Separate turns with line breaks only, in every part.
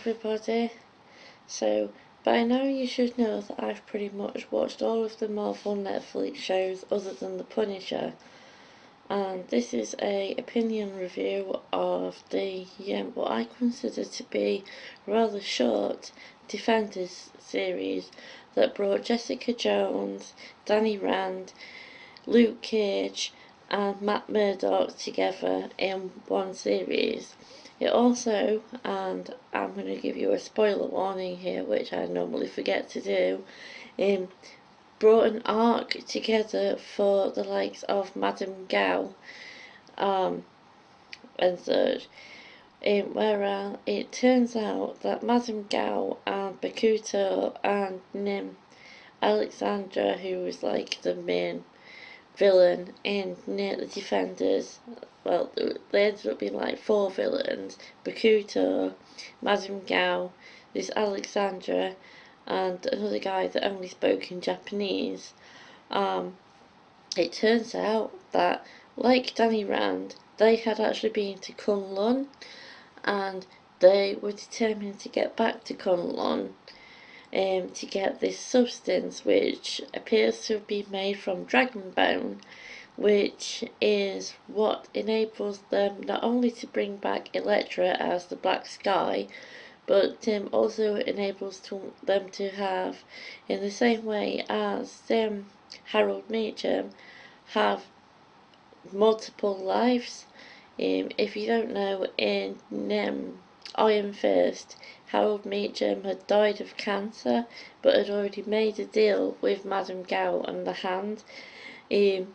everybody. So, by now you should know that I've pretty much watched all of the Marvel Netflix shows other than The Punisher. And this is a opinion review of the what I consider to be rather short Defenders series that brought Jessica Jones, Danny Rand, Luke Cage and Matt Murdock together in one series. It also, and I'm going to give you a spoiler warning here, which I normally forget to do, brought an arc together for the likes of Madame Gao and such. Where it turns out that Madame Gao and Bakuto and Nim Alexandra, who was like the main villain in the Defenders, well, they ended up being like 4 villains: Bakuto, Madame Gao, this Alexandra, and another guy that only spoke in Japanese. It turns out that, like Danny Rand, they had actually been to Kunlun, and they were determined to get back to Kunlun to get this substance which appears to have been made from dragon bone, which is what enables them not only to bring back Elektra as the Black Sky, but also enables them to have, in the same way as Harold Meacham, have multiple lives. If you don't know, in Iron Fist, Harold Meacham had died of cancer, but had already made a deal with Madame Gao and the Hand in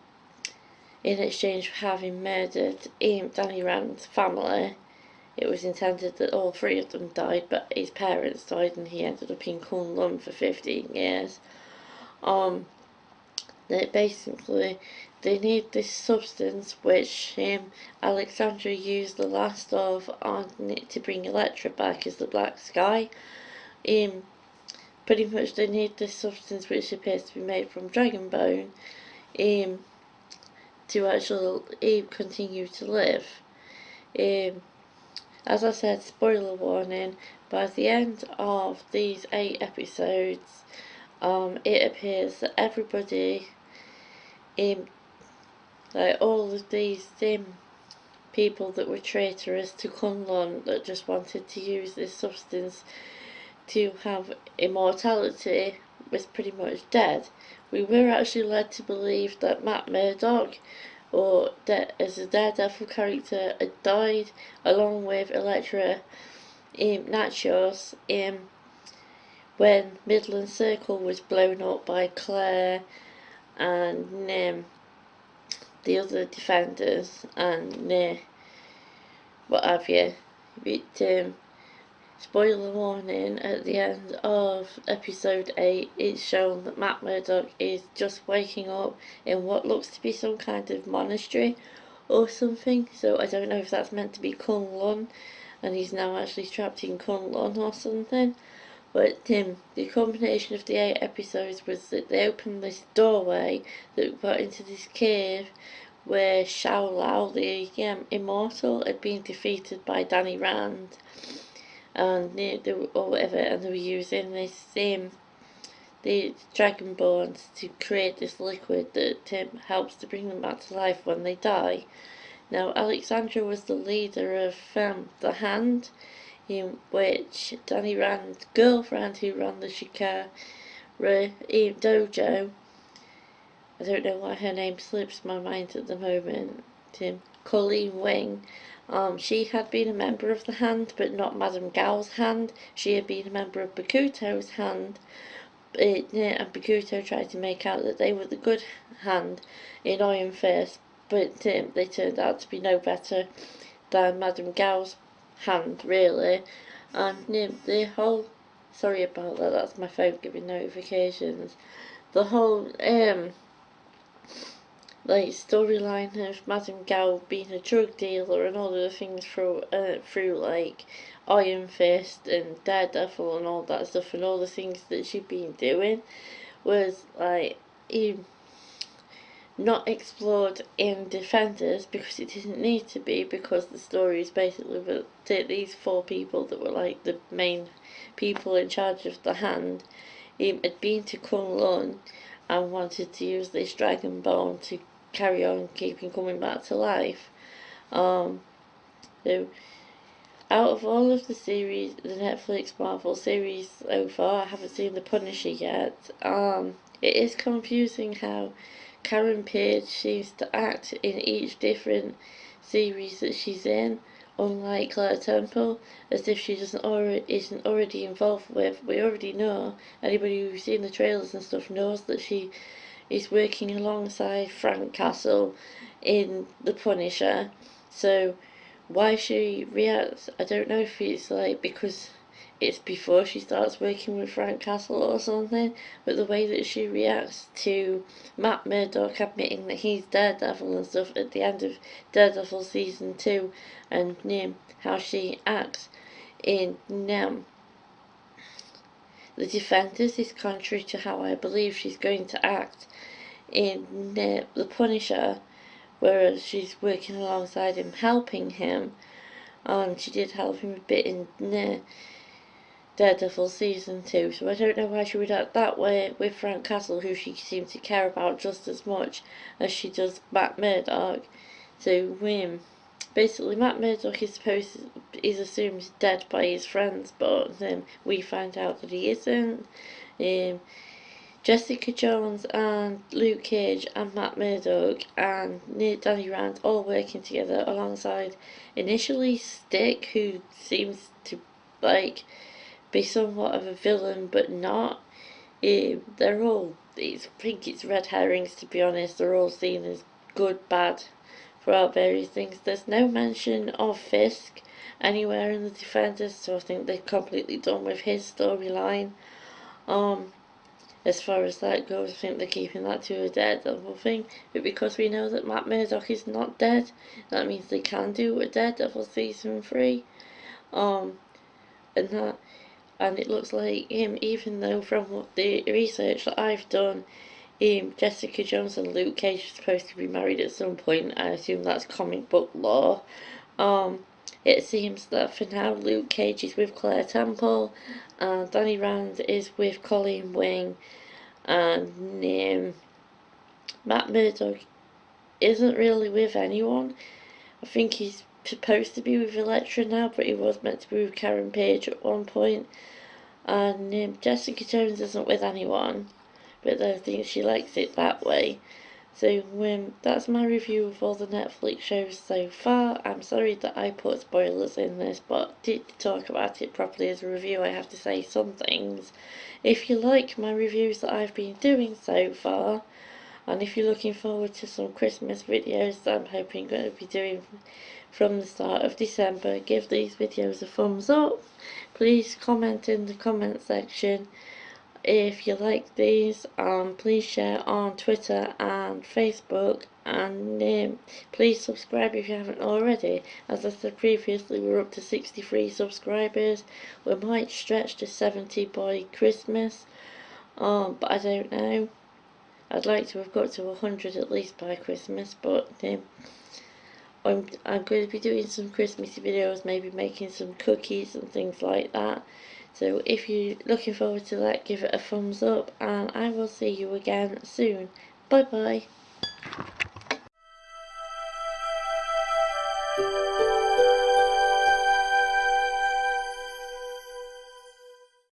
exchange for having murdered Danny Rand's family. It was intended that all 3 of them died, but his parents died and he ended up in Kunlun for 15 years. Basically, they need this substance which Alexandra used the last of to bring Elektra back as the Black Sky. Pretty much they need this substance which appears to be made from dragon bone to actually continue to live. As I said, spoiler warning, by the end of these 8 episodes, it appears that everybody, like all of these people that were traitorous to Kunlun, that just wanted to use this substance to have immortality, was pretty much dead. We were actually led to believe that Matt Murdock, or as a Daredevil character, had died along with Elektra Natchios when Midland Circle was blown up by Claire and the other Defenders and what have you. But spoiler warning, at the end of episode 8 it's shown that Matt Murdock is just waking up in what looks to be some kind of monastery or something, so I don't know if that's meant to be Kunlun and he's now actually trapped in Kunlun or something. But the combination of the 8 episodes was that they opened this doorway that got into this cave where Shao Lao, the immortal, had been defeated by Danny Rand, and or whatever, and they were using this the dragonborns to create this liquid that helps to bring them back to life when they die. Now, Alexandra was the leader of the Hand, in which Danny Rand's girlfriend, who ran the Shikara dojo, I don't know why her name slips my mind at the moment, Colleen Wing, she had been a member of the Hand, but not Madame Gao's Hand. She had been a member of Bakuto's Hand, and Bakuto tried to make out that they were the good Hand in Iron Fist, but they turned out to be no better than Madame Gao's Hand, really. And the whole, sorry about that, that's my phone giving notifications. The whole like storyline of Madame Gao being a drug dealer and all the things through like Iron Fist and Daredevil and all that stuff, and all the things that she'd been doing was like not explored in Defenders because it didn't need to be, because the story is basically that these 4 people that were like the main people in charge of the Hand had been to Kunlun and wanted to use this dragon bone to carry on keeping coming back to life. So out of all of the series, the Netflix Marvel series so far, I haven't seen The Punisher yet. It is confusing how Karen Page seems to act in each different series that she's in, unlike Claire Temple, as if she isn't already involved with. We already know, anybody who's seen the trailers and stuff knows that she is working alongside Frank Castle in The Punisher. So why she reacts, I don't know if it's like because it's before she starts working with Frank Castle or something, but the way that she reacts to Matt Murdock admitting that he's Daredevil and stuff at the end of Daredevil season 2, and how she acts in The Defenders is contrary to how I believe she's going to act in The Punisher, whereas she's working alongside him, helping him. She did help him a bit in Daredevil season 2, so I don't know why she would act that way with Frank Castle, who she seems to care about just as much as she does Matt Murdock. So basically Matt Murdock is assumed dead by his friends, but then we find out that he isn't. Jessica Jones and Luke Cage and Matt Murdock and Danny Rand all working together alongside initially Stick, who seems to be somewhat of a villain but not. They're all, I think it's red herrings to be honest, they're all seen as good, bad throughout various things. There's no mention of Fisk anywhere in the Defenders, so I think they're completely done with his storyline. As far as that goes, I think they're keeping that to a Daredevil thing, but because we know that Matt Murdock is not dead, that means they can do a Daredevil season 3. And it looks like even though from the research that I've done, Jessica Jones and Luke Cage are supposed to be married at some point. I assume that's comic book lore. It seems that for now Luke Cage is with Claire Temple, and Danny Rand is with Colleen Wing, and Matt Murdock isn't really with anyone. I think he's supposed to be with Elektra now, but he was meant to be with Karen Page at one point. And Jessica Jones isn't with anyone, but I think she likes it that way. So that's my review of all the Netflix shows so far. I'm sorry that I put spoilers in this, but to talk about it properly as a review, I have to say some things. If you like my reviews that I've been doing so far, and if you're looking forward to some Christmas videos that I'm hoping going to be doing from the start of December, give these videos a thumbs up. Please comment in the comment section if you like these. Please share on Twitter and Facebook, and please subscribe if you haven't already. As I said previously, we're up to 63 subscribers. We might stretch to 70 by Christmas, but I don't know. I'd like to have got to 100 at least by Christmas, but I'm going to be doing some Christmassy videos, maybe making some cookies and things like that. So if you're looking forward to that, give it a thumbs up, and I will see you again soon. Bye bye.